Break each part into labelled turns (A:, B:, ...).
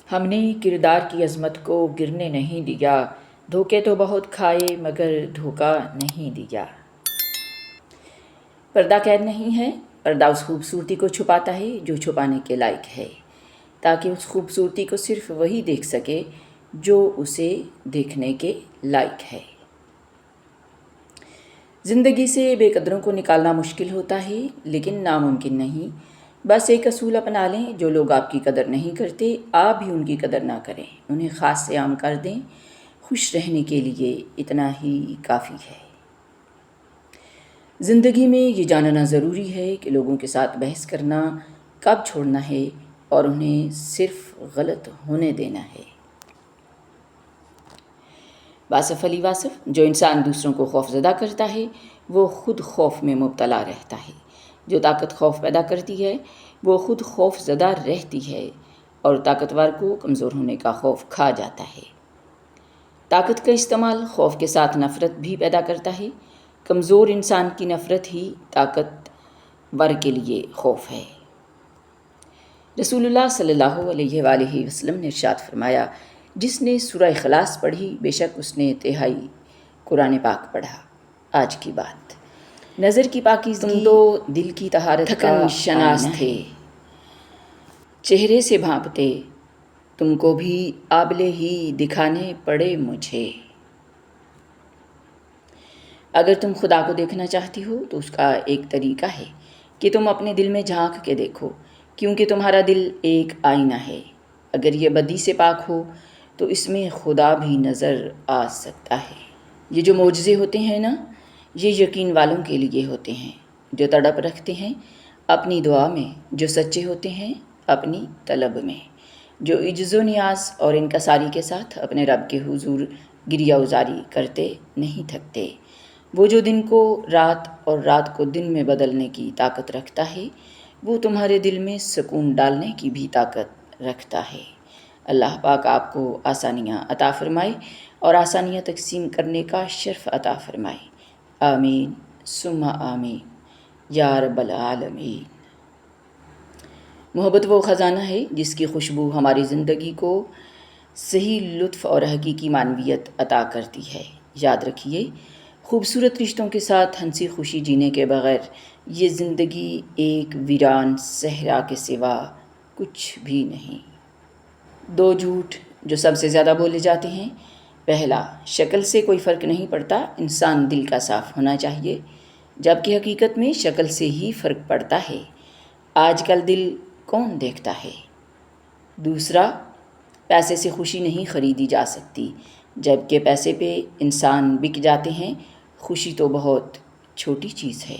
A: ہم نے کردار کی عظمت کو گرنے نہیں دیا، دھوکے تو بہت کھائے مگر دھوکہ نہیں دیا۔ پردہ قید نہیں ہے، پردہ اس خوبصورتی کو چھپاتا ہے جو چھپانے کے لائق ہے، تاکہ اس خوبصورتی کو صرف وہی دیکھ سکے جو اسے دیکھنے کے لائق ہے۔ زندگی سے بے قدروں کو نکالنا مشکل ہوتا ہے لیکن ناممکن نہیں۔ بس ایک اصول اپنا لیں، جو لوگ آپ کی قدر نہیں کرتے آپ بھی ان کی قدر نہ کریں، انہیں خاص سے عام کر دیں۔ خوش رہنے کے لیے اتنا ہی کافی ہے۔ زندگی میں یہ جاننا ضروری ہے کہ لوگوں کے ساتھ بحث کرنا کب چھوڑنا ہے اور انہیں صرف غلط ہونے دینا ہے۔ واصف علی واصف: جو انسان دوسروں کو خوف زدہ کرتا ہے وہ خود خوف میں مبتلا رہتا ہے۔ جو طاقت خوف پیدا کرتی ہے وہ خود خوف زدہ رہتی ہے اور طاقتور کو کمزور ہونے کا خوف کھا جاتا ہے۔ طاقت کا استعمال خوف کے ساتھ نفرت بھی پیدا کرتا ہے۔ کمزور انسان کی نفرت ہی طاقتور کے لیے خوف ہے۔ رسول اللہ صلی اللہ علیہ وآلہ وسلم نے ارشاد فرمایا، جس نے سورہ اخلاص پڑھی بے شک اس نے تہائی قرآن پاک پڑھا۔ آج کی بات: نظر کی پاکیزگی، تم تو دل کی طہارت کا شناس تھے، چہرے سے بھانپتے، تم کو بھی آبلے ہی دکھانے پڑے مجھے۔ اگر تم خدا کو دیکھنا چاہتی ہو تو اس کا ایک طریقہ ہے کہ تم اپنے دل میں جھانک کے دیکھو، کیونکہ تمہارا دل ایک آئینہ ہے۔ اگر یہ بدی سے پاک ہو تو اس میں خدا بھی نظر آ سکتا ہے۔ یہ جو معجزے ہوتے ہیں نا، یہ یقین والوں کے لیے ہوتے ہیں، جو تڑپ رکھتے ہیں اپنی دعا میں، جو سچے ہوتے ہیں اپنی طلب میں، جو عجز و نیاز اور انکساری کے ساتھ اپنے رب کے حضور گریہ ازاری کرتے نہیں تھکتے۔ وہ جو دن کو رات اور رات کو دن میں بدلنے کی طاقت رکھتا ہے، وہ تمہارے دل میں سکون ڈالنے کی بھی طاقت رکھتا ہے۔ اللہ پاک آپ کو آسانیاں عطا فرمائے اور آسانیاں تقسیم کرنے کا شرف عطا فرمائے۔ آمین ثم آمین یا رب العالمین۔ محبت وہ خزانہ ہے جس کی خوشبو ہماری زندگی کو صحیح لطف اور حقیقی معنویت عطا کرتی ہے۔ یاد رکھیے، خوبصورت رشتوں کے ساتھ ہنسی خوشی جینے کے بغیر یہ زندگی ایک ویران صحرا کے سوا کچھ بھی نہیں۔ دو جھوٹ جو سب سے زیادہ بولے جاتے ہیں: پہلا، شکل سے کوئی فرق نہیں پڑتا، انسان دل کا صاف ہونا چاہیے، جبکہ حقیقت میں شکل سے ہی فرق پڑتا ہے، آج کل دل کون دیکھتا ہے۔ دوسرا، پیسے سے خوشی نہیں خریدی جا سکتی، جبکہ پیسے پہ انسان بک جاتے ہیں، خوشی تو بہت چھوٹی چیز ہے۔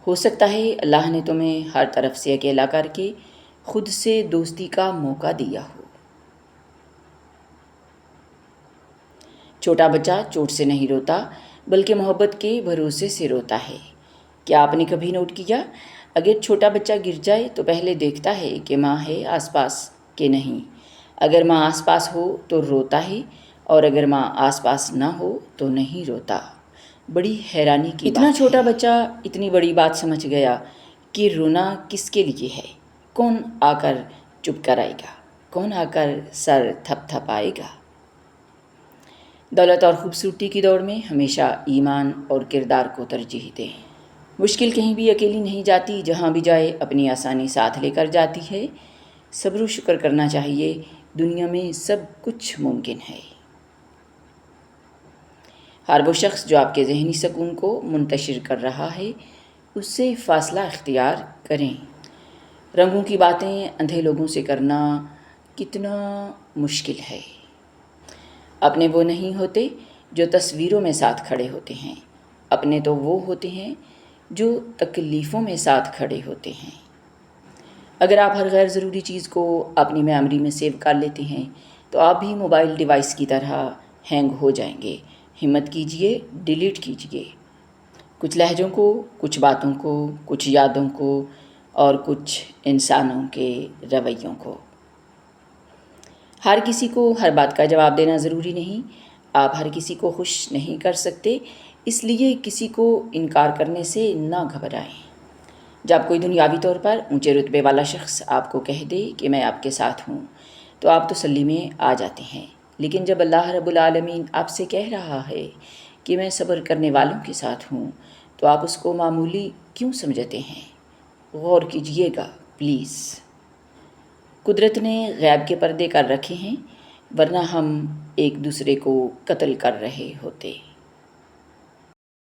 A: ہو سکتا ہے اللہ نے تمہیں ہر طرف سے اکیلا کر کے خود سے دوستی کا موقع دیا ہو۔ چھوٹا بچہ چوٹ سے نہیں روتا بلکہ محبت کے بھروسے سے روتا ہے۔ کیا آپ نے کبھی نوٹ کیا، اگر چھوٹا بچہ گر جائے تو پہلے دیکھتا ہے کہ ماں ہے آس پاس کہ نہیں۔ اگر ماں آس پاس ہو تو روتا ہے اور اگر ماں آس پاس نہ ہو تو نہیں روتا۔ بڑی حیرانی کی بات ہے، اتنا چھوٹا بچہ اتنی بڑی بات سمجھ گیا کہ رونا کس کے لیے ہے۔ کون آ کر چپ کرائے گا، کون آ کر سر تھپ تھپائے گا۔ دولت اور خوبصورتی کی دوڑ میں ہمیشہ ایمان اور کردار کو ترجیح دیں۔ مشکل کہیں بھی اکیلی نہیں جاتی، جہاں بھی جائے اپنی آسانی ساتھ لے کر جاتی ہے۔ صبر و شکر کرنا چاہیے، دنیا میں سب کچھ ممکن ہے۔ ہر وہ شخص جو آپ کے ذہنی سکون کو منتشر کر رہا ہے، اس سے فاصلہ اختیار کریں۔ رنگوں کی باتیں اندھے لوگوں سے کرنا کتنا مشکل ہے۔ اپنے وہ نہیں ہوتے جو تصویروں میں ساتھ کھڑے ہوتے ہیں، اپنے تو وہ ہوتے ہیں جو تکلیفوں میں ساتھ کھڑے ہوتے ہیں۔ اگر آپ ہر غیر ضروری چیز کو اپنی میموری میں سیو کر لیتے ہیں تو آپ بھی موبائل ڈیوائس کی طرح ہینگ ہو جائیں گے۔ ہمت کیجئے، ڈیلیٹ کیجئے کچھ لہجوں کو، کچھ باتوں کو، کچھ یادوں کو اور کچھ انسانوں کے رویوں کو۔ ہر کسی کو ہر بات کا جواب دینا ضروری نہیں، آپ ہر کسی کو خوش نہیں کر سکتے، اس لیے کسی کو انکار کرنے سے نہ گھبرائیں۔ جب کوئی دنیاوی طور پر اونچے رتبے والا شخص آپ کو کہہ دے کہ میں آپ کے ساتھ ہوں تو آپ تسلی میں آ جاتے ہیں، لیکن جب اللہ رب العالمین آپ سے کہہ رہا ہے کہ میں صبر کرنے والوں کے ساتھ ہوں تو آپ اس کو معمولی کیوں سمجھتے ہیں؟ غور کیجئے گا پلیز۔ قدرت نے غیب کے پردے کر رکھے ہیں، ورنہ ہم ایک دوسرے کو قتل کر رہے ہوتے۔